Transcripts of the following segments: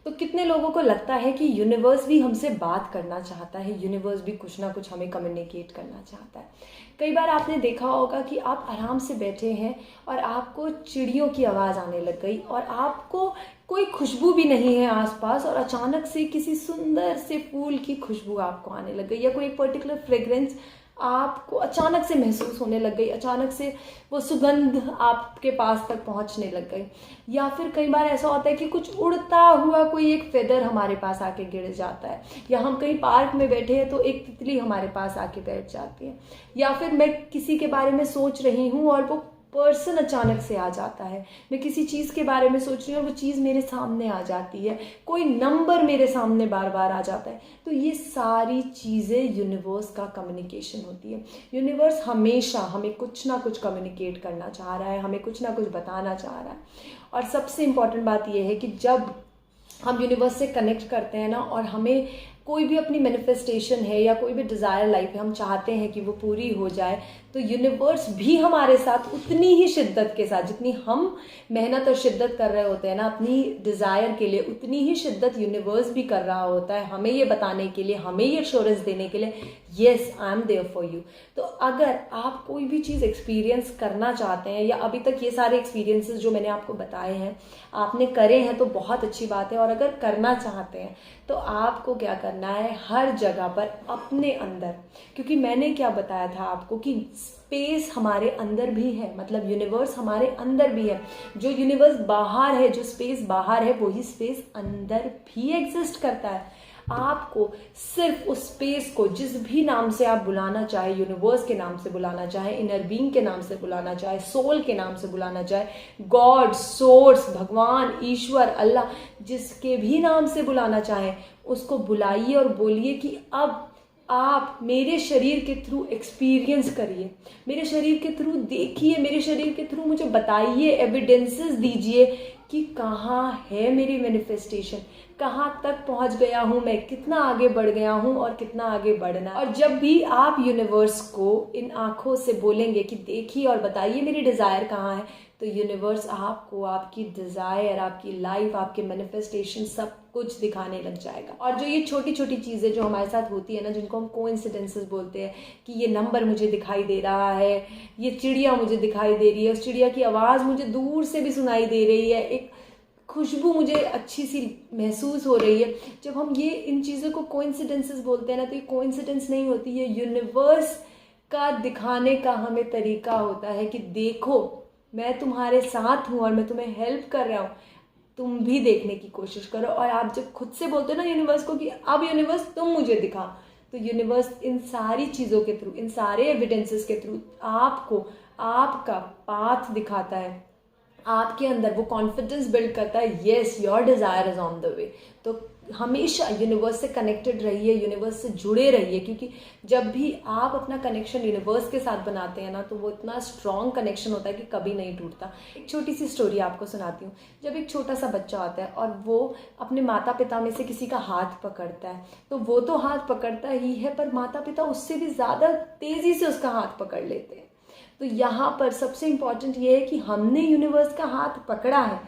तो कितने लोगों को लगता है कि यूनिवर्स भी हमसे बात करना चाहता है, यूनिवर्स भी कुछ ना कुछ हमें कम्युनिकेट करना चाहता है। कई बार आपने देखा होगा कि आप आराम से बैठे हैं और आपको चिड़ियों की आवाज़ आने लग गई और आपको कोई खुशबू भी नहीं है आसपास, और अचानक से किसी सुंदर से फूल की खुशबू आपको आने लग गई, या कोई एक पर्टिकुलर फ्रेग्रेंस आपको अचानक से महसूस होने लग गई, अचानक से वो सुगंध आपके पास तक पहुंचने लग गई। या फिर कई बार ऐसा होता है कि कुछ उड़ता हुआ कोई एक फेदर हमारे पास आके गिर जाता है, या हम कहीं पार्क में बैठे हैं तो एक तितली हमारे पास आके बैठ जाती है, या फिर मैं किसी के बारे में सोच रही हूँ और वो पर्सन अचानक से आ जाता है, मैं किसी चीज़ के बारे में सोच रही हूँ और वो चीज़ मेरे सामने आ जाती है, कोई नंबर मेरे सामने बार बार आ जाता है। तो ये सारी चीज़ें यूनिवर्स का कम्युनिकेशन होती है। यूनिवर्स हमेशा हमें कुछ ना कुछ कम्युनिकेट करना चाह रहा है, हमें कुछ ना कुछ बताना चाह रहा है। और सबसे इम्पॉर्टेंट बात यह है कि जब हम यूनिवर्स से कनेक्ट करते हैं ना, और हमें कोई भी अपनी मैनिफेस्टेशन है या कोई भी डिज़ायर लाइफ है, हम चाहते हैं कि वो पूरी हो जाए, तो यूनिवर्स भी हमारे साथ उतनी ही शिद्दत के साथ, जितनी हम मेहनत और शिद्दत कर रहे होते हैं ना अपनी डिज़ायर के लिए, उतनी ही शिद्दत यूनिवर्स भी कर रहा होता है हमें ये बताने के लिए, हमें ये एश्योरेंस देने के लिए, yes I am there for you. तो अगर आप कोई भी चीज़ एक्सपीरियंस करना चाहते हैं, या अभी तक ये सारे एक्सपीरियंसेस जो मैंने आपको बताए हैं आपने करे हैं, तो बहुत अच्छी बात है। और अगर करना चाहते हैं तो आपको क्या करना है, हर जगह पर अपने अंदर, क्योंकि मैंने क्या बताया था आपको कि स्पेस हमारे अंदर भी है, मतलब यूनिवर्स हमारे अंदर भी है। जो यूनिवर्स बाहर है, जो स्पेस बाहर है, वही स्पेस अंदर भी एग्जिस्ट करता है। आपको सिर्फ उस स्पेस को जिस भी नाम से आप बुलाना चाहे, यूनिवर्स के नाम से बुलाना चाहे, इनर बीइंग के नाम से बुलाना चाहे, सोल के नाम से बुलाना चाहे, गॉड, सोर्स, भगवान, ईश्वर, अल्लाह, जिसके भी नाम से बुलाना चाहे, उसको बुलाइए और बोलिए कि अब आप मेरे शरीर के थ्रू एक्सपीरियंस करिए, मेरे शरीर के थ्रू देखिए, मेरे शरीर के थ्रू मुझे बताइए, एविडेंसेस दीजिए कि कहाँ है मेरी मैनिफेस्टेशन, कहाँ तक पहुँच गया हूँ मैं, कितना आगे बढ़ गया हूँ और कितना आगे बढ़ना। और जब भी आप यूनिवर्स को इन आँखों से बोलेंगे कि देखिए और बताइए मेरी डिज़ायर कहाँ है, तो यूनिवर्स आपको आपकी डिज़ायर, आपकी लाइफ, आपके मैनिफेस्टेशन सब कुछ दिखाने लग जाएगा। और जो ये छोटी छोटी चीज़ें जो हमारे साथ होती है ना, जिनको हम कोइंसिडेंसेस बोलते हैं, कि ये नंबर मुझे दिखाई दे रहा है, ये चिड़िया मुझे दिखाई दे रही है, उस चिड़िया की आवाज़ मुझे दूर से भी सुनाई दे रही है, एक खुशबू मुझे अच्छी सी महसूस हो रही है, जब हम ये इन चीज़ों को कोइंसिडेंसेस बोलते हैं ना, तो ये कोइंसिडेंस नहीं होती है, यूनिवर्स का दिखाने का हमें तरीका होता है कि देखो मैं तुम्हारे साथ हूँ और मैं तुम्हें हेल्प कर रहा हूँ, तुम भी देखने की कोशिश करो। और आप जब खुद से बोलते हो ना यूनिवर्स को कि अब यूनिवर्स तुम मुझे दिखा, तो यूनिवर्स इन सारी चीज़ों के थ्रू, इन सारे एविडेंसेस के थ्रू आपको आपका पाथ दिखाता है, आपके अंदर वो कॉन्फिडेंस बिल्ड करता है, yes your desire is on the way. तो हमेशा यूनिवर्स से कनेक्टेड रहिए, यूनिवर्स से जुड़े रहिए, क्योंकि जब भी आप अपना कनेक्शन यूनिवर्स के साथ बनाते हैं ना, तो वो इतना स्ट्रॉन्ग कनेक्शन होता है कि कभी नहीं टूटता। एक छोटी सी स्टोरी आपको सुनाती हूँ। जब एक छोटा सा बच्चा होता है और वो अपने माता पिता में से किसी का हाथ पकड़ता है, तो वो तो हाथ पकड़ता ही है, पर माता पिता उससे भी ज़्यादा तेज़ी से उसका हाथ पकड़ लेते हैं। तो यहाँ पर सबसे इम्पॉर्टेंट ये है कि हमने यूनिवर्स का हाथ पकड़ा है,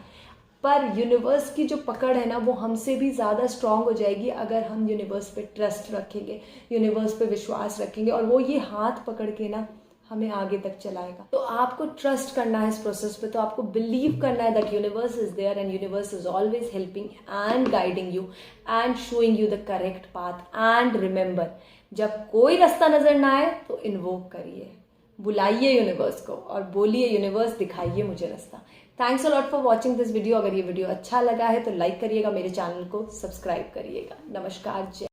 पर यूनिवर्स की जो पकड़ है ना, वो हमसे भी ज़्यादा स्ट्रांग हो जाएगी अगर हम यूनिवर्स पे ट्रस्ट रखेंगे, यूनिवर्स पे विश्वास रखेंगे, और वो ये हाथ पकड़ के ना हमें आगे तक चलाएगा। तो आपको ट्रस्ट करना है इस प्रोसेस पे, तो आपको बिलीव करना है that universe is there and universe is always helping and guiding you and showing you the correct path. And remember, जब कोई रास्ता नजर ना आए तो इन्वोक करिए, बुलाइए यूनिवर्स को और बोलिए यूनिवर्स दिखाइए मुझे रास्ता। Thanks a lot for watching this video. अगर ये वीडियो अच्छा लगा है तो लाइक करिएगा, मेरे चैनल को सब्सक्राइब करिएगा। नमस्कार, जय।